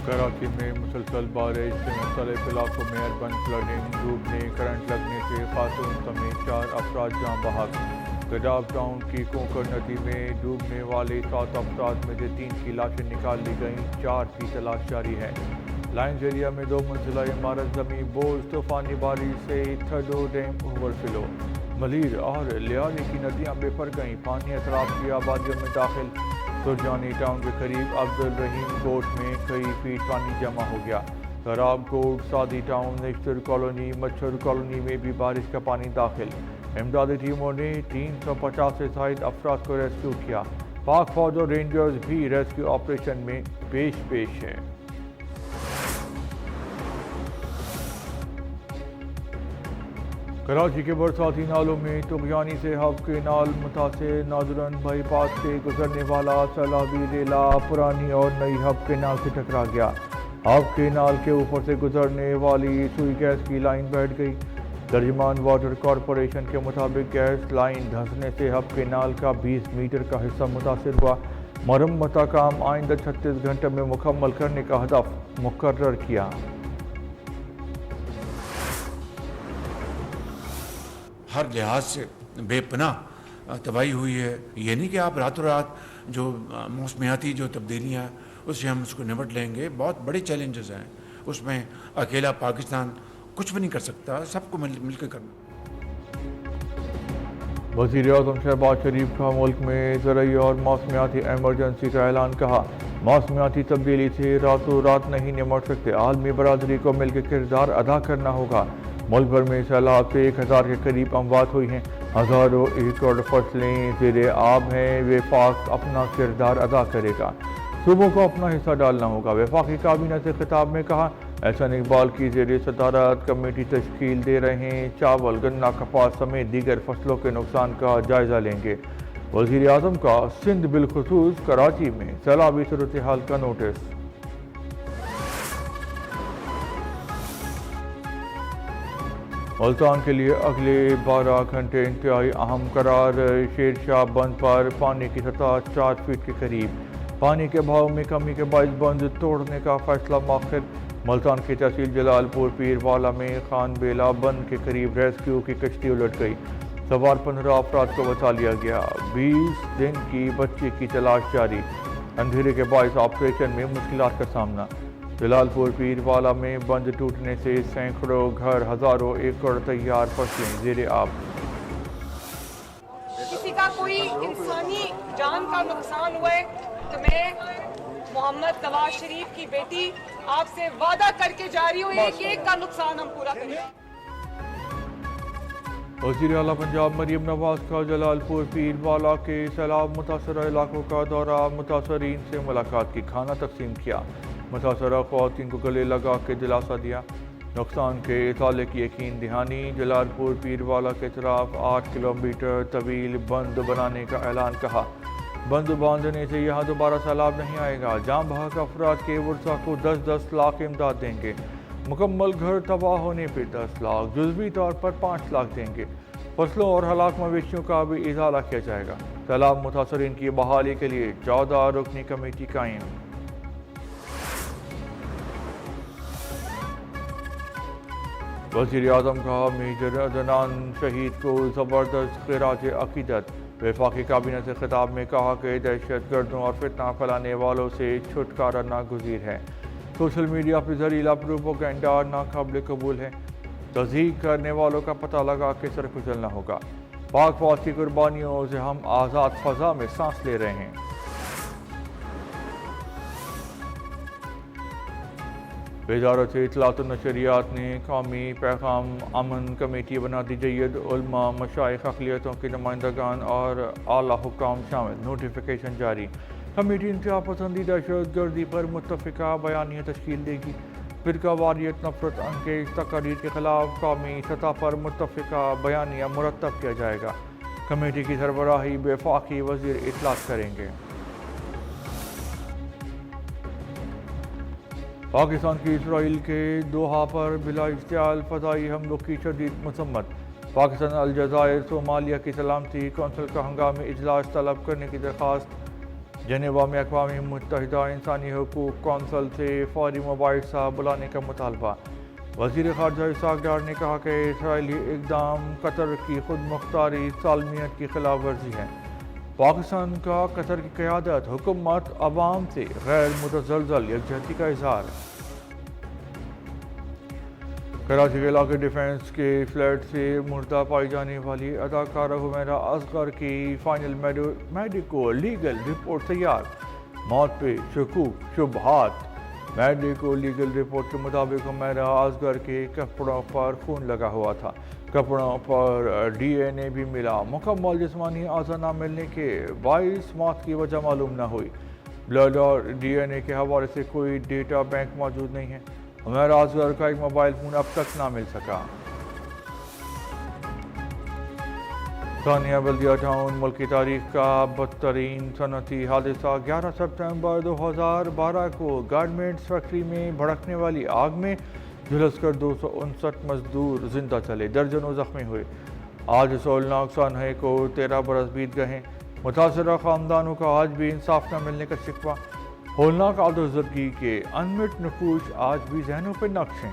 کراچی میں مسلسل بارش سے مختلف علاقوں میں اربن فلڈنگ، ڈوبنے، کرنٹ لگنے سے خاتون سمیت 4 افراد جاں بحق۔ گجاب ٹاؤن کی کوکر ندی میں ڈوبنے والے 7 افراد میں سے 3 کی لاشیں نکال لی گئیں، 4 کی تلاش جاری ہے۔ لائنز ایریا میں 2 منزلہ عمارت زمین بوجھ، طوفانی بارش سے تھڈو ڈیم اوور فلو۔ ملیر اور لیالی کی ندیاں بے پر گئیں، پانی اطراف کی آبادیوں میں داخل۔ سرجانی ٹاؤن کے قریب عبدالرحیم کوٹ میں کئی فیٹ پانی جمع ہو گیا۔ خراب کوٹ، سعدی ٹاؤن، نشتر کالونی، مچھر کالونی میں بھی بارش کا پانی داخل۔ امدادی ٹیموں نے 350 سے زائد افراد کو ریسکیو کیا۔ پاک فوج اور رینجرز بھی ریسکیو آپریشن میں پیش ہیں۔ کراچی کے برساتی نالوں میں طغیانی سے ہب کینال متاثر، ناظرن بائی پاس سے گزرنے والا سیلابی ریلا پرانی اور نئی ہب کینال سے ٹکرا گیا۔ ہب کینال کے اوپر سے گزرنے والی سوئی گیس کی لائن بیٹھ گئی۔ ترجمان واٹر کارپوریشن کے مطابق گیس لائن دھنسنے سے ہب کینال کا 20 میٹر کا حصہ متاثر ہوا۔ مرمت کا کام آئندہ 36 گھنٹے میں مکمل کرنے کا ہدف مقرر کیا۔ ہر لحاظ سے بے پناہ تباہی ہوئی ہے۔ یہ نہیں کہ آپ راتوں رات جو موسمیاتی جو تبدیلیاں اس سے ہم اس کو نمٹ لیں گے، بہت بڑے چیلنجز ہیں، اس میں اکیلا پاکستان کچھ بھی نہیں کر سکتا، سب کو مل کے کرنا۔ وزیر اعظم شہباز شریف کا ملک میں زرعی اور موسمیاتی ایمرجنسی کا اعلان، کہا موسمیاتی تبدیلی سے راتوں رات نہیں نمٹ سکتے، عالمی برادری کو مل کے کردار ادا کرنا ہوگا۔ ملک بھر میں سیلاب سے 1000 کے قریب اموات ہوئی ہیں، ہزاروں ایکڑ فصلیں زیر آب ہیں۔ وفاق اپنا کردار ادا کرے گا، صوبوں کو اپنا حصہ ڈالنا ہوگا۔ وفاقی کابینہ سے خطاب میں کہا احسن اقبال کی زیر صدارت کمیٹی تشکیل دے رہے ہیں، چاول، گنا، کپاس سمیت دیگر فصلوں کے نقصان کا جائزہ لیں گے۔ وزیر اعظم کا سندھ بالخصوص کراچی میں سیلابی صورتحال کا نوٹس۔ ملتان کے لیے اگلے 12 گھنٹے انتہائی اہم قرار، شیر شاہ بند پر پانی کی سطح 4 فٹ کے قریب۔ پانی کے بہاؤ میں کمی کے باعث بند توڑنے کا فیصلہ مؤخر۔ ملتان کی تحصیل جلال پور پیر والا میں خان بیلا بند کے قریب ریسکیو کی کشتی الٹ گئی، سوار 15 افراد کو بچا لیا گیا۔ 20 دن کی بچی کی تلاش جاری، اندھیرے کے باعث آپریشن میں مشکلات کا سامنا۔ جلال پور پیر والا میں بند ٹوٹنے سے سینکڑوں گھر، ہزاروں ایکڑ تیار فصلیں زیر آب۔ کسی کا کوئی انسانی جان کا نقصان ہوا ہے تو میں محمد نواز شریف کی بیٹی آپ سے وعدہ کر کے جا رہی ہوں کہ ایک کا نقصان ہم پورا کریں گے۔ وزیر اعلیٰ پنجاب مریم نواز کا جلال پور پیر والا کے سیلاب متاثرہ علاقوں کا دورہ، متاثرین سے ملاقات کی، کھانا تقسیم کیا، متاثرہ خواتین کو گلے لگا کے دلاسا دیا، نقصان کے ازالے کی یقین دہانی۔ جلال پور پیر والا کے اطراف 8 کلومیٹر طویل بند بنانے کا اعلان، کہا بند باندھنے سے یہاں دوبارہ سیلاب نہیں آئے گا۔ جاں بحق افراد کے ورثاء کو 10-10 لاکھ امداد دیں گے، مکمل گھر تباہ ہونے پہ 10 لاکھ، جزوی طور پر 5 لاکھ دیں گے۔ فصلوں اور ہلاک مویشیوں کا بھی ازالہ کیا جائے گا۔ سیلاب متاثرین کی بحالی کے لیے 14 رکنی کمیٹی قائم۔ وزیر اعظم کا میجر عدنان شہید کو زبردست خراج عقیدت۔ وفاقی کابینہ سے خطاب میں کہا کہ دہشت گردوں اور فتنہ پھیلانے والوں سے چھٹکارا ناگزیر ہے۔ سوشل میڈیا پر زہریلا پروپیگنڈا ناقابل قبول ہے، تضحیک کرنے والوں کا پتہ لگا کے سر کچلنا ہوگا۔ پاک فوج کی قربانیوں سے ہم آزاد فضا میں سانس لے رہے ہیں۔ وزارت اطلاعات و نشریات نے قومی پیغام امن کمیٹی بنا دی، جید علماء، مشائخ، اقلیتوں کے نمائندگان اور اعلیٰ حکام شامل، نوٹیفیکیشن جاری۔ کمیٹی انتہا پسندی، دہشت گردی پر متفقہ بیانیہ تشکیل دے گی۔ فرقہ واریت، نفرت انگیز تقاریر کے خلاف قومی سطح پر متفقہ بیانیہ مرتب کیا جائے گا۔ کمیٹی کی سربراہی وفاقی وزیر اطلاعات کریں گے۔ پاکستان کی اسرائیل کے دوحہ پر بلا اشتعال فضائی حملوں کی شدید مذمت۔ پاکستان الجزائر صومالیہ کی سلامتی کونسل کا ہنگامی اجلاس طلب کرنے کی درخواست۔ جنیوا میں اقوام متحدہ انسانی حقوق کونسل سے فوری مباحثہ بلانے کا مطالبہ۔ وزیر خارجہ اسحاق ڈار نے کہا کہ اسرائیلی اقدام قطر کی خود مختاری سالمیت کی خلاف ورزی ہے۔ پاکستان کا قطر کی قیادت، حکومت، عوام سے غیر متزلزل یکجہتی کا اظہار۔ کراچی کے علاقے ڈیفنس کے فلیٹ سے مردہ پائی جانے والی اداکارہ حمیرہ اصغر کی فائنل میڈیکو لیگل رپورٹ تیار، موت پہ شکوک شبہات۔ میڈیکو لیگل رپورٹ کے مطابق حمیرہ اصغر کے کپڑوں پر خون لگا ہوا تھا، کپڑوں پر ڈی این اے بھی ملا۔ مکمل جسمانی اعضاء نہ ملنے کے باعث موت کی وجہ معلوم نہ ہوئی۔ بلڈ اور ڈی این اے کے حوالے سے کوئی ڈیٹا بینک موجود نہیں ہے۔ حمیرہ اصغر کا ایک موبائل فون اب تک نہ مل سکا۔ ثانیہ بلدیہ ٹاؤن ملک کی تاریخ کا بدترین صنعتی حادثہ۔ 11 سپتمبر 2012 کو گارمنٹس فیکٹری میں بھڑکنے والی آگ میں جھلس کر 259 مزدور زندہ چلے، درجنوں زخمی ہوئے۔ آج اس ہولناک سانحے کو 13 برس بیت گئے ہیں۔ متاثرہ خاندانوں کا آج بھی انصاف نہ ملنے کا شکوہ۔ ہولناک آلودگی کے انمٹ نقوش آج بھی ذہنوں پہ نقش ہیں۔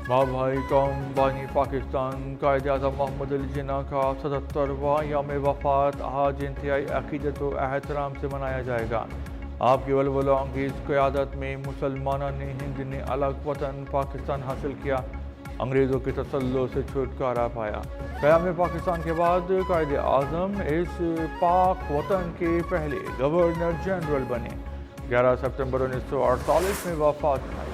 ماں بھائی قوم بانی پاکستان قائد اعظم محمد علی جناح کا 77واں یوم وفات آج انتہائی عقیدت و احترام سے منایا جائے گا۔ آپ کی ولولہ انگیز قیادت میں مسلمانان ہند نے الگ وطن پاکستان حاصل کیا، انگریزوں کے تسلط سے چھٹکارا پایا۔ قیام پاکستان کے بعد قائد اعظم اس پاک وطن کے پہلے گورنر جنرل بنے۔ 11 سپتمبر 1948 میں وفات پائی۔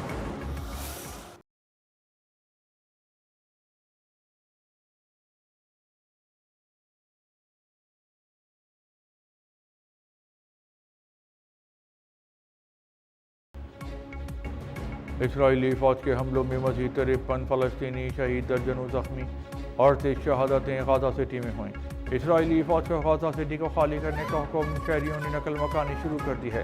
اسرائیلی فوج کے حملوں میں مزید 53 فلسطینی شہید، درجنوں زخمی اور 23 شہادتیں غزہ سٹی میں ہوئیں۔ اسرائیلی فوج کا غزہ سٹی کو خالی کرنے کا حکم، شہریوں نے نقل مکانی شروع کر دی ہے۔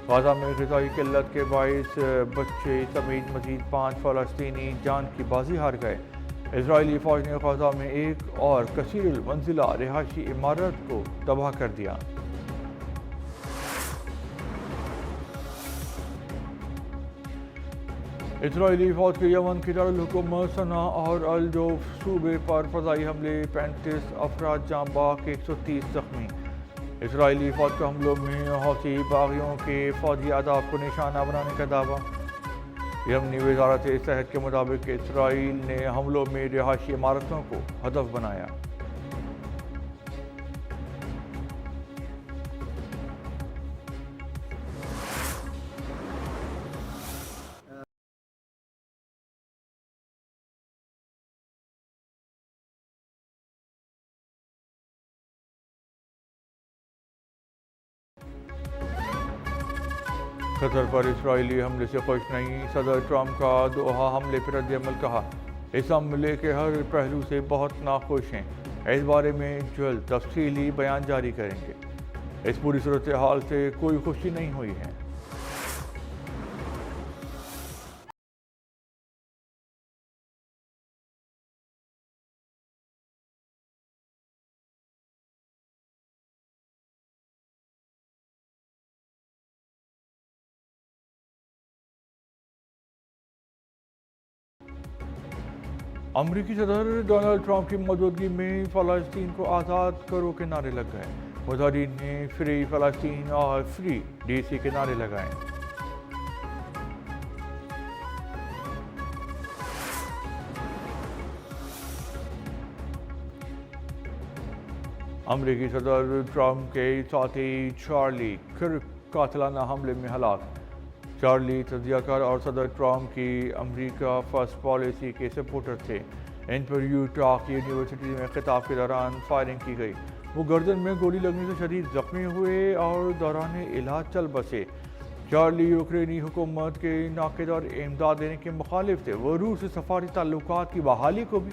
غزہ میں غذائی قلت کے باعث بچے سمیت مزید 5 فلسطینی جان کی بازی ہار گئے۔ اسرائیلی فوج نے غزہ میں ایک اور کثیر المنزلہ رہائشی عمارت کو تباہ کر دیا۔ اسرائیلی فوج کے یمن کی دارالحکومت صنعا اور الجوف صوبے پر فضائی حملے، 35 افراد جاں بحق، 130 زخمی۔ اسرائیلی فوج کے حملوں میں حوثی باغیوں کے فوجی اہداف کو نشانہ بنانے کا دعویٰ۔ یمنی وزارت صحت کے مطابق اسرائیل نے حملوں میں رہائشی عمارتوں کو ہدف بنایا۔ قطر پر اسرائیلی حملے سے خوش نہیں، صدر ٹرمپ کا دوحہ حملے پر رد عمل، کہا اس حملے کے ہر پہلو سے بہت ناخوش ہیں، اس بارے میں جلد تفصیلی بیان جاری کریں گے۔ اس پوری صورتحال سے کوئی خوشی نہیں ہوئی ہے۔ امریکی صدر ڈونلڈ ٹرمپ کی موجودگی میں فلسطین کو آزاد کرو کے نعرے لگ گئے۔ مظاہرین نے فری فلسطین اور فری ڈی سی کے نعرے لگائے۔ امریکی صدر ٹرمپ کے ساتھی چارلی کرک قاتلانہ حملے میں ہلاک۔ چارلی تجزیہ کار اور صدر ٹرمپ کی امریکہ فرسٹ پالیسی کے سپورٹر تھے۔ ان پر یوٹاہ یونیورسٹی میں خطاب کے دوران فائرنگ کی گئی۔ وہ گردن میں گولی لگنے سے شدید زخمی ہوئے اور دوران علاج چل بسے۔ چارلی یوکرینی حکومت کے ناقد اور امداد دینے کے مخالف تھے۔ وہ روس سے سفارتی تعلقات کی بحالی کو بھی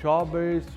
24